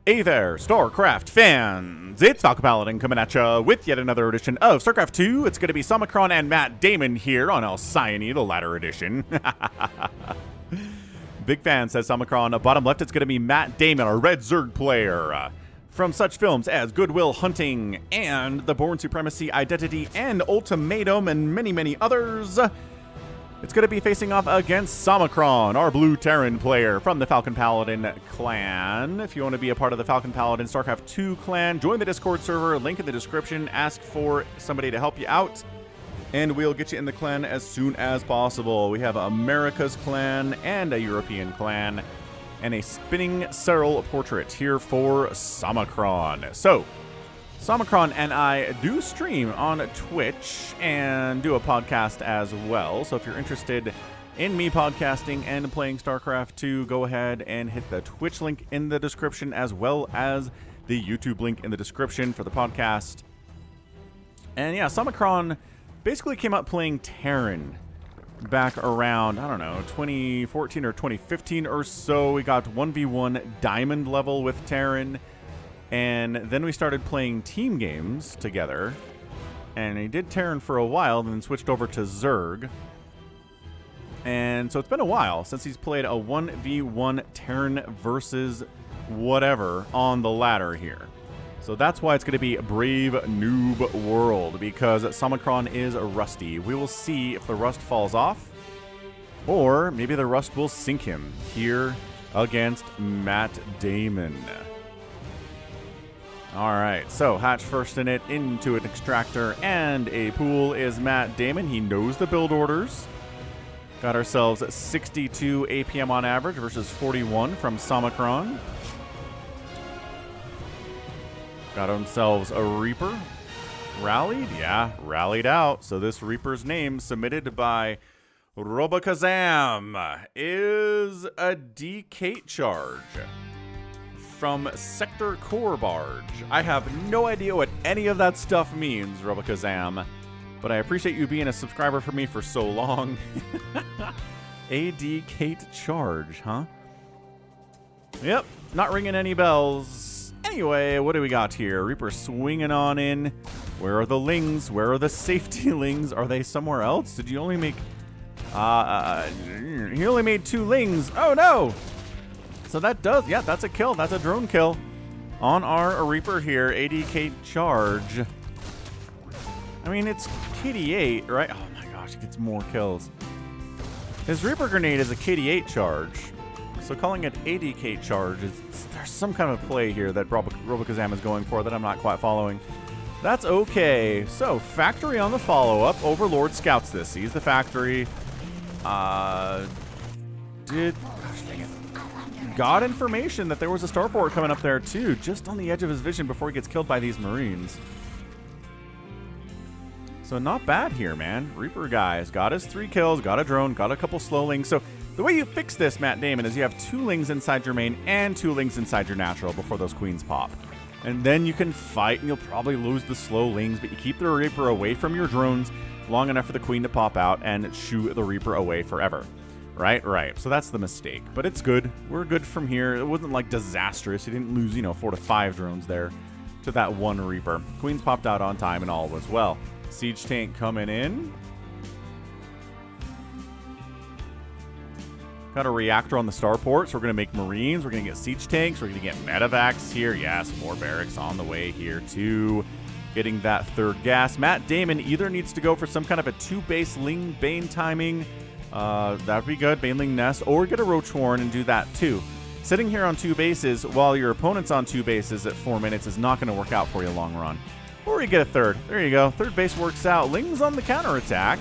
Hey there, StarCraft fans! It's Falcon Paladin coming at ya with yet another edition of StarCraft 2. It's going to be Somicron and MattDamon here on Alcyone, the latter edition. Big fan, says Somicron. Bottom left, it's going to be MattDamon, a Red Zerg player. From such films as Good Will Hunting and The Bourne Supremacy, Identity, and Ultimatum, and many, many others. It's going to be facing off against Somicron, our Blue Terran player from the Falcon Paladin clan. If you want to be a part of the Falcon Paladin StarCraft 2 clan, join the Discord server, link in the description, ask for somebody to help you out, and we'll get you in the clan as soon as possible. We have America's clan and a European clan, and a spinning Cyril portrait here for Somicron. So, Somicron and I do stream on Twitch and do a podcast as well. So if you're interested in me podcasting and playing StarCraft 2, go ahead and hit the Twitch link in the description as well as the YouTube link in the description for the podcast. And yeah, Somicron basically came up playing Terran back around, I don't know, 2014 or 2015 or so. We got 1v1 Diamond level with Terran. And then we started playing team games together. And he did Terran for a while, then switched over to Zerg. And so it's been a while since he's played a 1v1 Terran versus whatever on the ladder here. So that's why it's going to be Brave Noob World, because Somicron is rusty. We will see if the rust falls off, or maybe the rust will sink him here against MattDamon. Alright, so hatch first in it, into an extractor and a pool is MattDamon. He knows the build orders. Got ourselves 62 APM on average versus 41 from Somicron. Got themselves a Reaper. Rallied? Yeah, rallied out. So this Reaper's name, submitted by Robokazam, is a DK charge from Sector Core Barge. I have no idea what any of that stuff means, Robokazam, but I appreciate you being a subscriber for me for so long. AD Kate charge, huh? Yep, not ringing any bells. Anyway, what do we got here? Reaper swinging on in. Where are the lings? Where are the safety lings? Are they somewhere else? Did you only make... he only made 2 lings. Oh, no! So that does... Yeah, that's a kill. That's a drone kill on our Reaper here. ADK charge. I mean, it's KD8, right? Oh, my gosh, he gets more kills. His Reaper grenade is a KD8 charge. So calling it ADK charge is... There's some kind of play here that Robokazam is going for that I'm not quite following. That's okay. So, factory on the follow-up. Overlord scouts this. Sees the factory. Gosh, dang it. Got information that there was a starport coming up there, too. Just on the edge of his vision before he gets killed by these Marines. So, not bad here, man. Reaper guys. Got his 3 kills. Got a drone. Got a couple slowlings. So, the way you fix this, MattDamon, is you have 2 lings inside your main and 2 lings inside your natural before those queens pop. And then you can fight, and you'll probably lose the slow lings, but you keep the Reaper away from your drones long enough for the queen to pop out and shoo the Reaper away forever. Right. So that's the mistake. But it's good. We're good from here. It wasn't, like, disastrous. You didn't lose, 4 to 5 drones there to that 1 Reaper. Queens popped out on time, and all was well. Siege tank coming in. Got a reactor on the starport, so we're going to make Marines. We're going to get siege tanks. We're going to get medevacs here. Yes, more barracks on the way here, too. Getting that 3rd gas. MattDamon either needs to go for some kind of a 2-base Ling Bane timing. That would be good. Baneling Nest. Or get a Roach Warren and do that, too. Sitting here on 2 bases while your opponent's on 2 bases at 4 minutes is not going to work out for you long run. Or you get a 3rd. There you go. 3rd base works out. Ling's on the counterattack.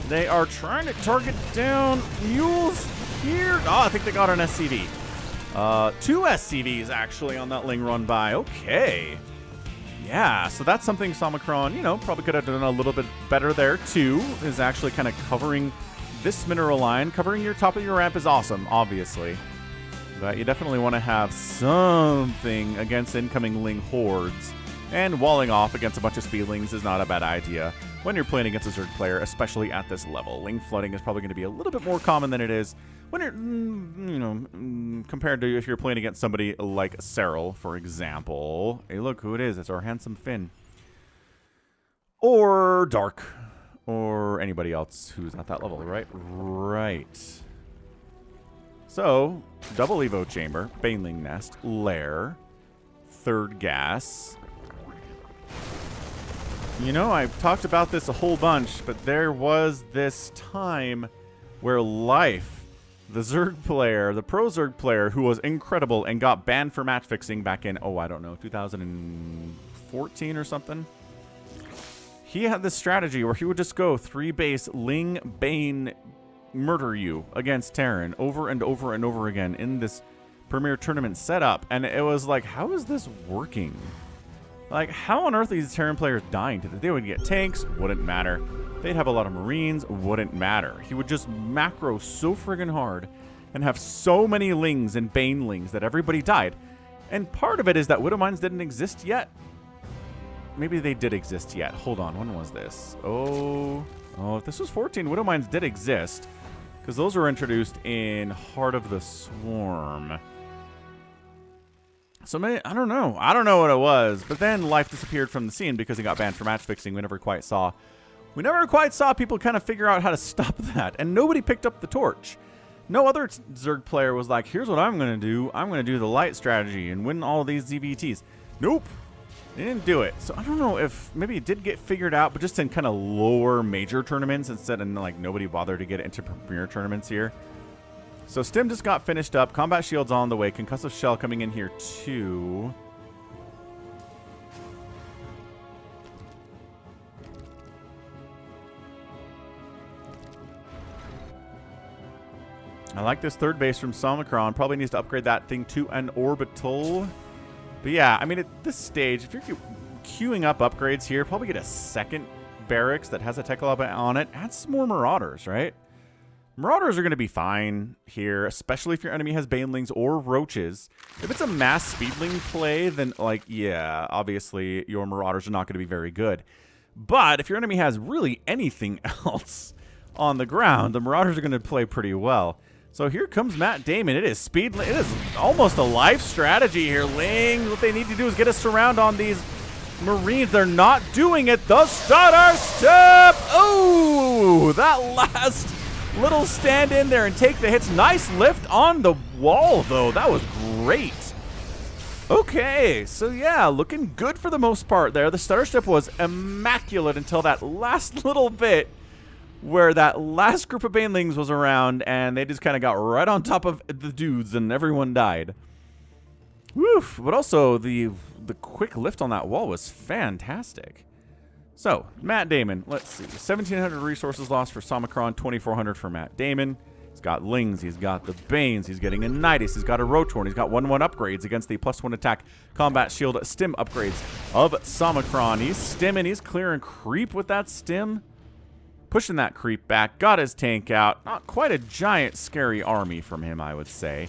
They are trying to target down mules here. Oh, I think they got an SCV. 2 SCVs actually on that Ling run by. Okay. Yeah, so that's something Somicron, probably could have done a little bit better there too, is actually kind of covering this mineral line. Covering your top of your ramp is awesome, obviously. But you definitely want to have something against incoming Ling hordes. And walling off against a bunch of speedlings is not a bad idea. when you're playing against a Zerg player, especially at this level. Ling flooding is probably going to be a little bit more common than it is when you're, you know, compared to if you're playing against somebody like Cyril, for example. Hey, look who it is. It's our handsome Finn. Or Dark. Or anybody else who's at that level, right? Right. So, double Evo Chamber, Baneling Nest, Lair, third gas. You know, I've talked about this a whole bunch, but there was this time where Life, the Zerg player, the pro Zerg player, who was incredible and got banned for match fixing back in, oh, I don't know, 2014 or something. He had this strategy where he would just go 3 base, Ling, Bane, murder you against Terran over and over and over again in this Premier Tournament setup. And it was like, how is this working? Like, how on earth are these Terran players dying to this? They would get tanks, wouldn't matter. They'd have a lot of Marines, wouldn't matter. He would just macro so friggin' hard and have so many Lings and Banelings that everybody died. And part of it is that Widow Mines didn't exist yet. Maybe they did exist yet. Hold on, when was this? Oh, if this was 14, Widow Mines did exist. Because those were introduced in Heart of the Swarm. So maybe, I don't know. I don't know what it was. But then Life disappeared from the scene because he got banned for match fixing. We never quite saw people kind of figure out how to stop that. And nobody picked up the torch. No other Zerg player was like, here's what I'm going to do. I'm going to do the light strategy and win all these ZVTs. Nope. They didn't do it. So I don't know if maybe it did get figured out, but just in kind of lower major tournaments instead of like nobody bothered to get into premier tournaments here. So Stim just got finished up. Combat Shield's on the way. Concussive Shell coming in here too. I like this third base from Somicron. Probably needs to upgrade that thing to an orbital. But yeah, I mean, at this stage, if you're queuing up upgrades here, probably get a second barracks that has a tech lab on it. Add some more Marauders, right? Marauders are going to be fine here, especially if your enemy has Banelings or Roaches. If it's a mass Speedling play, then, like, yeah, obviously your Marauders are not going to be very good. But if your enemy has really anything else on the ground, the Marauders are going to play pretty well. So here comes MattDamon. It is speed. It is almost a life strategy here. Ling, what they need to do is get a surround on these Marines. They're not doing it. The stutter step. Oh, that last little stand in there and take the hits. Nice lift on the wall, though. That was great. Okay, so yeah, looking good for the most part there. The stutter step was immaculate until that last little bit, where that last group of Banelings was around, and they just kind of got right on top of the dudes, and everyone died. Woof! But also, the quick lift on that wall was fantastic. So, MattDamon, let's see. 1,700 resources lost for Somicron, 2,400 for MattDamon. He's got Lings, he's got the Banes, he's getting a Nidus, he's got a Rotorn, he's got 1/1 upgrades against the +1 attack combat shield stim upgrades of Somicron. He's stimming, he's clearing creep with that stim. Pushing that creep back, got his tank out. Not quite a giant, scary army from him, I would say.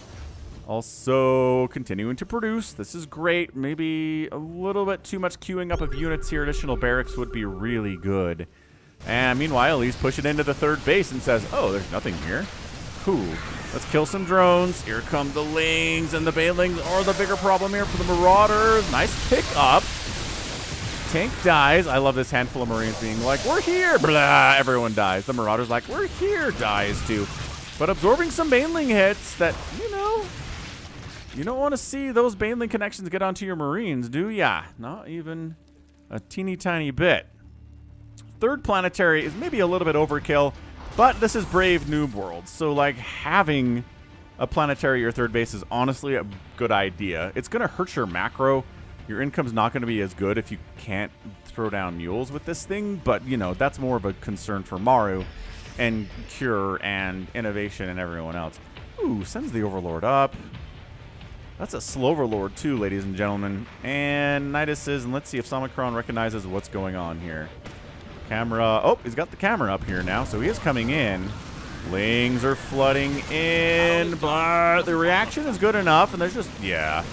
Also, continuing to produce. This is great. Maybe a little bit too much queuing up of units here. Additional barracks would be really good. And meanwhile, he's pushing into the third base and says, oh, there's nothing here. Cool. Let's kill some drones. Here come the Lings, and the Banelings are the bigger problem here for the Marauders. Nice pick up. Tank dies. I love this handful of Marines being like, we're here. Blah, everyone dies. The Marauders like, we're here, dies too. But absorbing some Baneling hits that, you know, you don't want to see those Baneling connections get onto your Marines, do ya? Not even a teeny tiny bit. Third planetary is maybe a little bit overkill, but this is Brave Noob World. So, like, having a planetary or third base is honestly a good idea. It's going to hurt your macro. Your income's not going to be as good if you can't throw down mules with this thing, but, you know, that's more of a concern for Maru and Cure and Innovation and everyone else. Ooh, sends the Overlord up. That's a slow Overlord, too, ladies and gentlemen. And Nidus is, and let's see if Somicron recognizes what's going on here. Camera. Oh, he's got the camera up here now, so he is coming in. Lings are flooding in, but the reaction is good enough, and there's just, yeah.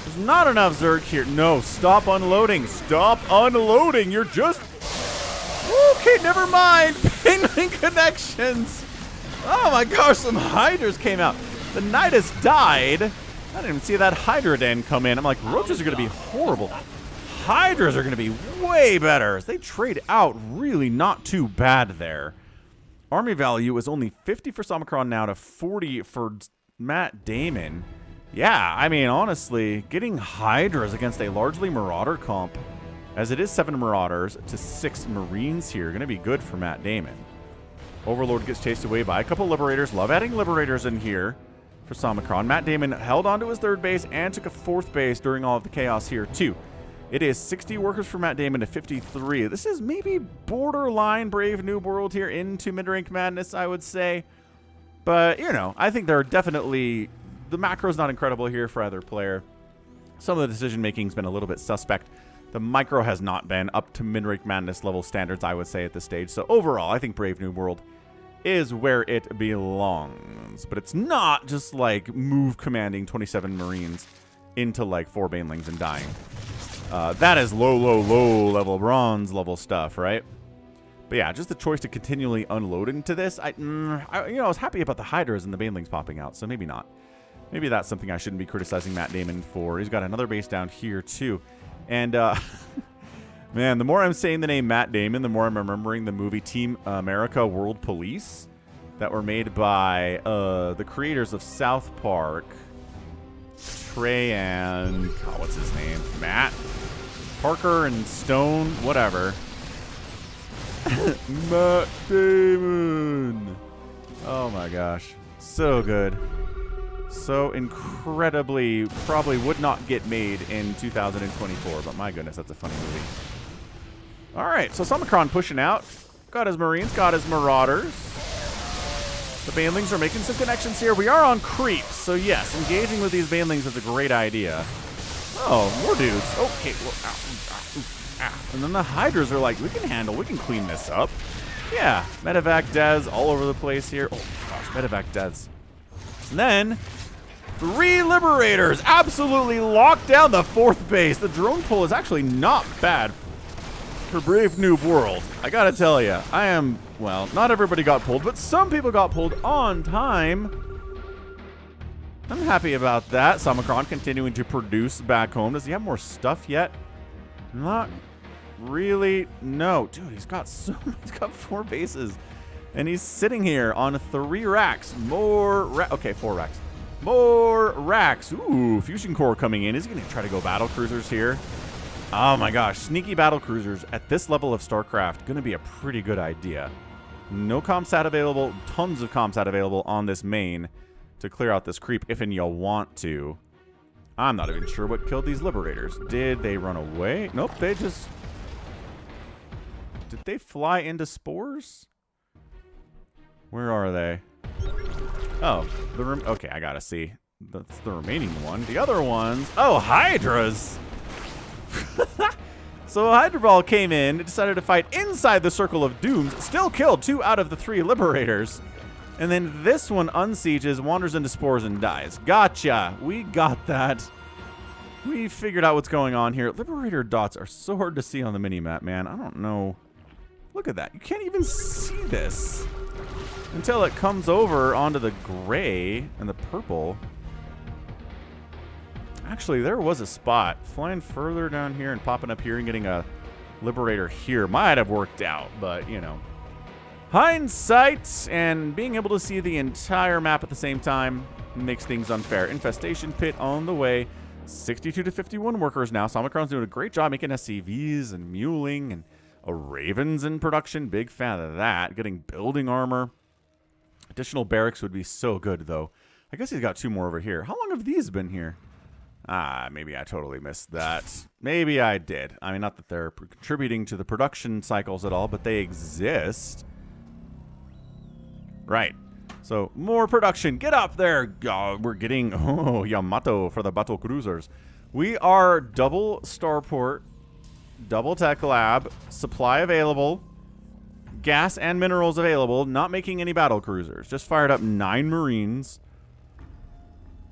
There's not enough Zerg here. No, stop unloading. Stop unloading. You're just... Woo! Okay, never mind. Baneling connections. Oh my gosh, some Hydras came out. The Nidus died. I didn't even see that Hydra den come in. I'm like, roaches are going to be horrible. Hydras are going to be way better. They trade out really not too bad there. Army value is only 50 for Somicron now to 40 for MattDamon. Yeah, I mean, honestly, getting Hydras against a largely Marauder comp, as it is 7 Marauders to 6 Marines here, going to be good for MattDamon. Overlord gets chased away by a couple Liberators. Love adding Liberators in here for Somicron. MattDamon held on to his 3rd base and took a 4th base during all of the chaos here, too. It is 60 workers for MattDamon to 53. This is maybe borderline Brave New World here into mid-rank madness, I would say. But, you know, I think there are definitely... The macro's not incredible here for either player. Some of the decision-making's been a little bit suspect. The micro has not been up to mid-rank madness level standards, I would say, at this stage. So overall, I think Brave New World is where it belongs. But it's not just, like, move commanding 27 Marines into, like, 4 Banelings and dying. That is low level bronze level stuff, right? But yeah, just the choice to continually unload into this. I was happy about the Hydras and the Banelings popping out, so maybe not. Maybe that's something I shouldn't be criticizing MattDamon for. He's got another base down here, too. And, man, the more I'm saying the name MattDamon, the more I'm remembering the movie Team America World Police that were made by the creators of South Park. Trey and... Oh, what's his name? Matt? Parker and Stone? Whatever. MattDamon! Oh, my gosh. So good. So incredibly probably would not get made in 2024, but my goodness, that's a funny movie. All right, so Somicron pushing out. Got his Marines, got his Marauders. The Banelings are making some connections here. We are on creeps, so yes, engaging with these Banelings is a great idea. Oh, more dudes. Okay, well, and then the Hydras are like, we can clean this up. Yeah, medevac Dez all over the place here. Oh gosh, medevac Dez. And then 3 Liberators absolutely lock down the 4th base. The drone pull is actually not bad for Brave New World. I gotta tell you, well, not everybody got pulled, but some people got pulled on time. I'm happy about that. Somicron continuing to produce back home. Does he have more stuff yet? Not really. No. Dude, he's got 4 bases. And he's sitting here on 3 racks. Okay, 4 racks. More racks. Ooh, Fusion Core coming in. Is he going to try to go battle cruisers here? Oh my gosh. Sneaky battle cruisers at this level of StarCraft. Going to be a pretty good idea. No ComSat available. Tons of ComSat available on this main to clear out this creep if and you want to. I'm not even sure what killed these Liberators. Did they run away? Nope, they just... Did they fly into spores? Where are they? Oh, okay, I gotta see. That's the remaining one. The other ones... Oh, Hydras! So Hydra Ball came in, decided to fight inside the Circle of Dooms, still killed 2 out of the 3 Liberators. And then this one unsieges, wanders into spores, and dies. Gotcha! We got that. We figured out what's going on here. Liberator dots are so hard to see on the minimap, man. I don't know. Look at that. You can't even see this until it comes over onto the gray and the purple. Actually, there was a spot. Flying further down here and popping up here and getting a Liberator here might have worked out, but, you know. Hindsight and being able to see the entire map at the same time makes things unfair. Infestation Pit on the way. 62 to 51 workers now. Somicron's doing a great job making SCVs and muling and a Ravens in production. Big fan of that. Getting building armor. Additional barracks would be so good, though. I guess he's got 2 more over here. How long have these been here? Maybe I totally missed that. Maybe I did. I mean, not that they're contributing to the production cycles at all, but they exist. Right. So, more production. Get up there. We're getting, Yamato for the battle cruisers. We are double starport, double tech lab, supply available, gas and minerals available, not making any battle cruisers. Just fired up 9 Marines.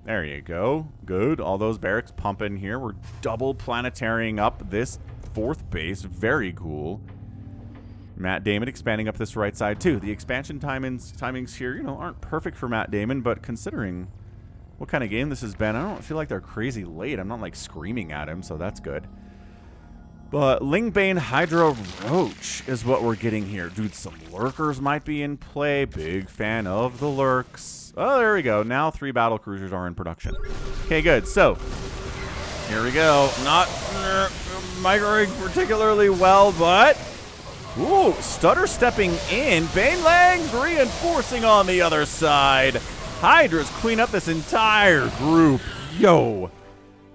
There you go. Good. All those barracks pumping here. We're double planetarying up this 4th base. Very cool. MattDamon expanding up this right side, too. The expansion timings here, you know, aren't perfect for MattDamon, but considering what kind of game this has been, I don't feel like they're crazy late. I'm not, like, screaming at him, so that's good. But Lingbane Hydra Roach is what we're getting here. Dude, some lurkers might be in play. Big fan of the lurks. Oh, there we go. Now 3 battle cruisers are in production. Okay, good. So, here we go. Not microing particularly well, but... Ooh, stutter stepping in. Banelang's reinforcing on the other side. Hydras clean up this entire group. Yo.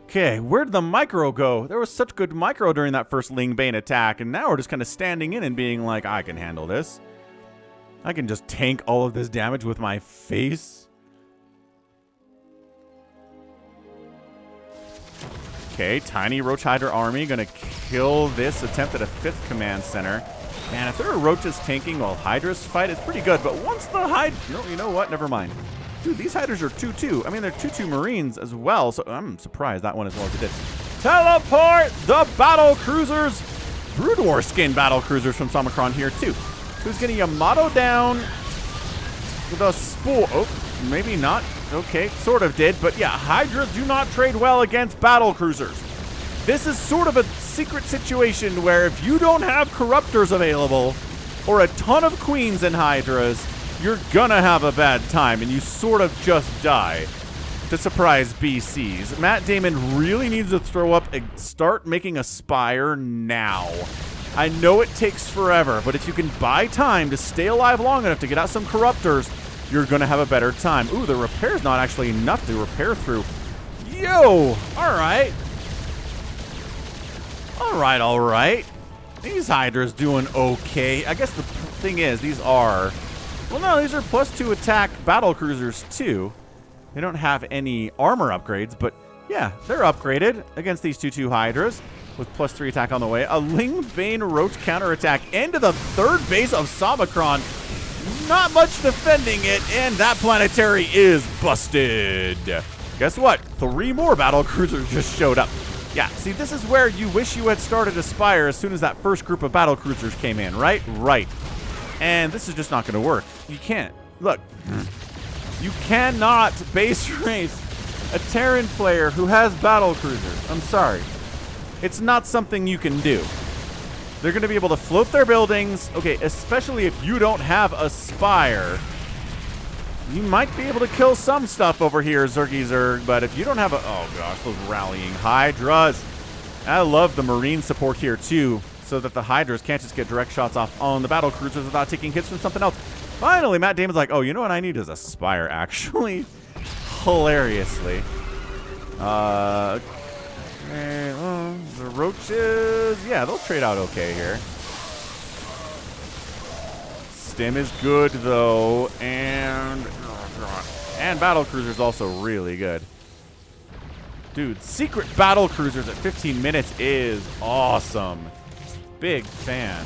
Okay, where'd the micro go? There was such good micro during that first Lingbane attack, and now we're just kind of standing in and being like, I can handle this. I can just tank all of this damage with my face. Okay, tiny Roach Hydra army gonna kill this attempt at a 5th command center. Man, if there are Roaches tanking while Hydras fight, it's pretty good, but once the No, you know what? Never mind. Dude, these Hydras are 2-2. I mean, they're 2-2 Marines as well, so I'm surprised that one as well as it did. Teleport the battle cruisers. Brood War skin battle cruisers from Somicron here, too. Who's getting Yamato down with a spool. Oh, maybe not. Okay, sort of did, but yeah, Hydras do not trade well against battle cruisers. This is sort of a secret situation where if you don't have Corruptors available or a ton of Queens and Hydras, you're gonna have a bad time, and you sort of just die to surprise BCs. MattDamon really needs to throw up and start making a Spire now. I know it takes forever, but if you can buy time to stay alive long enough to get out some Corruptors, you're gonna have a better time. Ooh, the repair's not actually enough to repair through. Yo! Alright. Alright. These Hydras doing okay. I guess the thing is, these are... Well, no, these are +2 attack battle cruisers, too. They don't have any armor upgrades, but yeah, they're upgraded against these 2-2 Hydras with +3 attack on the way. A Lingbane Roach counterattack into the 3rd base of Somicron. Not much defending it, and that planetary is busted. Guess what? 3 more battle cruisers just showed up. Yeah, see, this is where you wish you had started a Spire as soon as that first group of battle cruisers came in, right? Right. And this is just not going to work. You can't. Look. You cannot base race a Terran player who has battle cruisers. I'm sorry. It's not something you can do. They're going to be able to float their buildings. Okay, especially if you don't have a Spire. You might be able to kill some stuff over here, Zergy Zerg, but if you don't have a... Oh, gosh, those rallying Hydras. I love the Marine support here, too, so that the Hydras can't just get direct shots off on the battle cruisers without taking hits from something else. Finally, MattDamon's like, oh, you know what I need is a Spire, actually. Hilariously. Okay, the Roaches, yeah, they'll trade out okay here. Stim is good, though, and battle cruisers also really good. Dude, secret battle cruisers at 15 minutes is awesome. Big fan.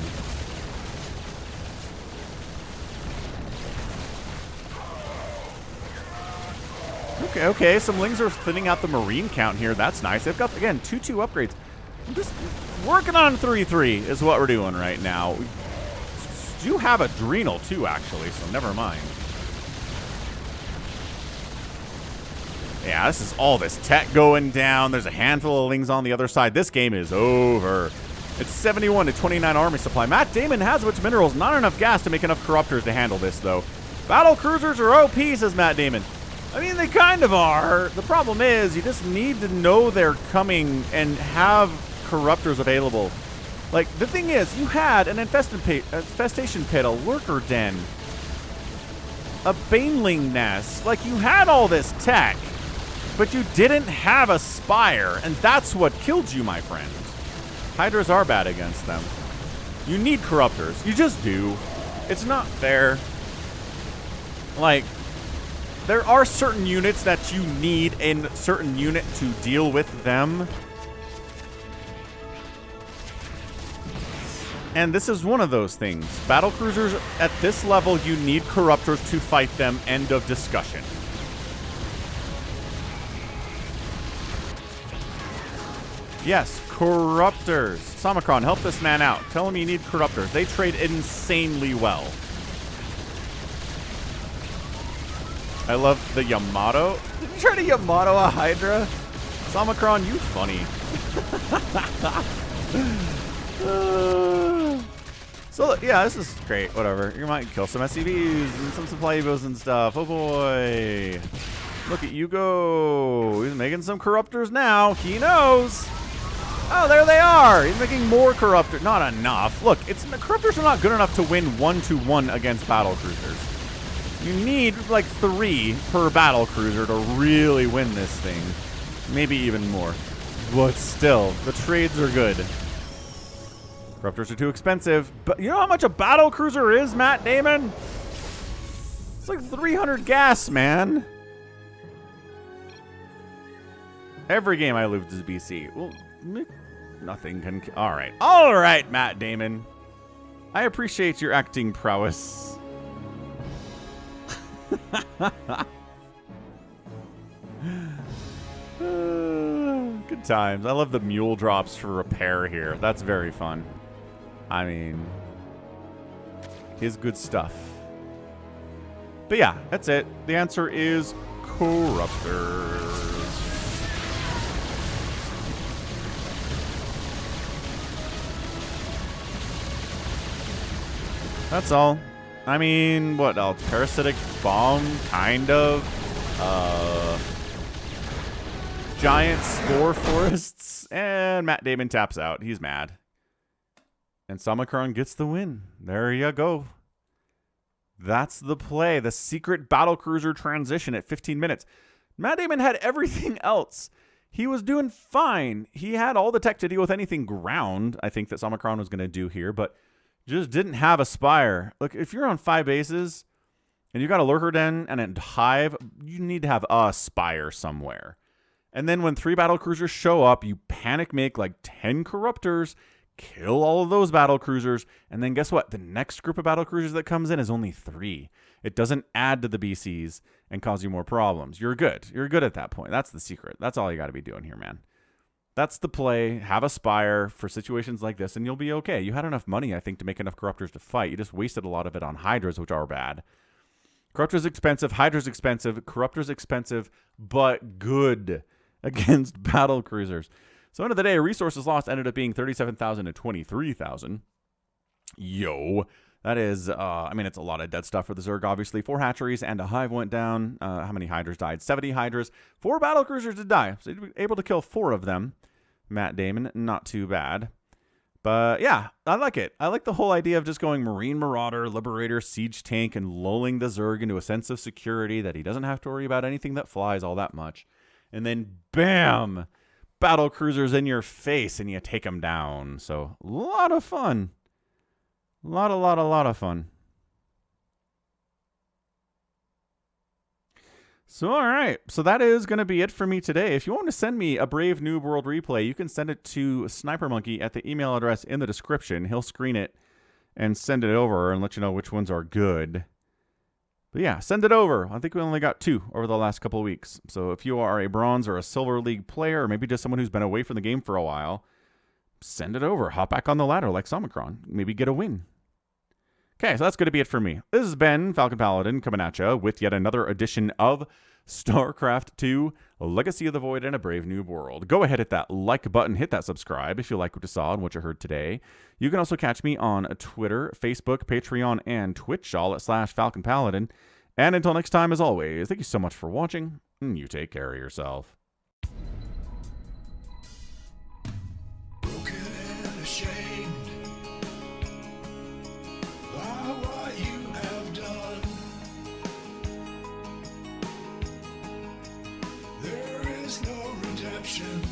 Okay, some Lings are thinning out the Marine count here. That's nice. They've got, again, 2-2 upgrades. I'm just working on 3-3 is what we're doing right now. We do have Adrenal, too, actually, so never mind. Yeah, this is all this tech going down. There's a handful of Lings on the other side. This game is over. It's 71 to 29 army supply. MattDamon has which minerals. Not enough gas to make enough Corruptors to handle this, though. Battle cruisers are OP, says MattDamon. I mean, they kind of are. The problem is you just need to know they're coming and have Corruptors available. Like, the thing is, you had an infestation pit, a lurker den, a baneling nest. Like, you had all this tech, but you didn't have a Spire, and that's what killed you, my friend. Hydras are bad against them. You need Corruptors. You just do. It's not fair. Like, there are certain units that you need in a certain unit to deal with them. And this is one of those things. Battlecruisers at this level, you need Corruptors to fight them. End of discussion. Yes, corruptors. Somicron, help this man out. Tell him you need corruptors. They trade insanely well. I love the Yamato. Did you try to Yamato a Hydra? Somicron, you funny. So, yeah, this is great. Whatever. You might kill some SCVs and some supply evos and stuff. Oh, boy. Look at you go. He's making some corruptors now. He knows. Oh, there they are. He's making more corruptors. Not enough. Look, corruptors are not good enough to win 1-to-1 against battle cruisers. You need like 3 per battle cruiser to really win this thing. Maybe even more. But still, the trades are good. Corruptors are too expensive. But you know how much a battle cruiser is, MattDamon? It's like 300 gas, man. Every game I lose is BC. Well, nothing can... All right, MattDamon. I appreciate your acting prowess. Good times. I love the mule drops for repair here. That's very fun. I mean, is good stuff. But yeah, that's it. The answer is corruptors. That's all. I mean, what else? Parasitic bomb, kind of. Giant spore forests. And MattDamon taps out. He's mad. And Somicron gets the win. There you go. That's the play. The secret battlecruiser transition at 15 minutes. MattDamon had everything else. He was doing fine. He had all the tech to deal with anything ground, I think, that Somicron was going to do here, but just didn't have a Spire. Look, if you're on 5 bases and you got a Lurker Den and a Hive, you need to have a Spire somewhere. And then when 3 battlecruisers show up, you panic make like 10 corruptors, kill all of those battlecruisers, and then guess what? The next group of battlecruisers that comes in is only 3. It doesn't add to the BCs and cause you more problems. You're good. You're good at that point. That's the secret. That's all you got to be doing here, man. That's the play. Have a Spire for situations like this, and you'll be okay. You had enough money, I think, to make enough corruptors to fight. You just wasted a lot of it on Hydras, which are bad. Corruptors expensive, Hydra's expensive, Corruptors expensive, but good against battle cruisers. So end of the day, resources lost ended up being 37,000 to 23,000. Yo. That is, I mean, it's a lot of dead stuff for the Zerg, obviously. 4 hatcheries and a Hive went down. How many Hydras died? 70 Hydras. 4 battlecruisers did die. So you'd be able to kill 4 of them. MattDamon, not too bad. But yeah, I like it. I like the whole idea of just going Marine Marauder, Liberator, Siege Tank, and lulling the Zerg into a sense of security that he doesn't have to worry about anything that flies all that much. And then, bam! Battlecruisers in your face, and you take them down. So, a lot of fun. A lot of fun. So, all right. So that is going to be it for me today. If you want to send me a Brave New World replay, you can send it to SniperMonkey at the email address in the description. He'll screen it and send it over and let you know which ones are good. But yeah, send it over. I think we only got 2 over the last couple of weeks. So if you are a Bronze or a Silver League player, or maybe just someone who's been away from the game for a while, send it over. Hop back on the ladder like Somicron. Maybe get a win. Okay, so that's going to be it for me. This has been Falcon Paladin coming at you with yet another edition of StarCraft 2, Legacy of the Void in a Brave New World. Go ahead, hit that like button, hit that subscribe if you like what you saw and what you heard today. You can also catch me on Twitter, Facebook, Patreon, and Twitch, all at /Falcon Paladin. And until next time, as always, thank you so much for watching, and you take care of yourself. No redemption.